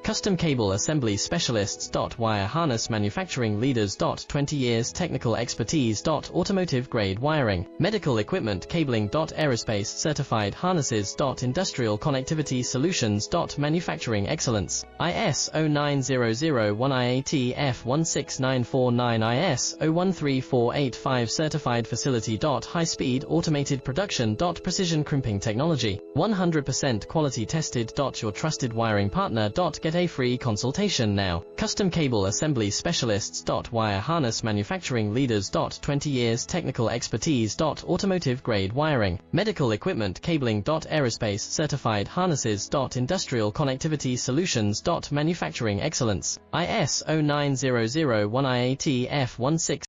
Custom Cable Assembly Specialists. Wire Harness Manufacturing Leaders. 20 years technical expertise. Automotive grade wiring, medical equipment cabling. Aerospace certified harnesses. Industrial connectivity solutions. Manufacturing excellence. ISO 9001 IATF 16949 ISO 13485 certified facility. High speed automated production. Precision crimping technology, 100% quality tested. Your trusted wiring partner. Get a free consultation now. Custom Cable Assembly Specialists. Wire Harness Manufacturing Leaders. 20 years technical expertise. Automotive grade wiring, medical equipment cabling. Aerospace certified harnesses. Industrial connectivity solutions. Manufacturing excellence. ISO 9001 IATF 16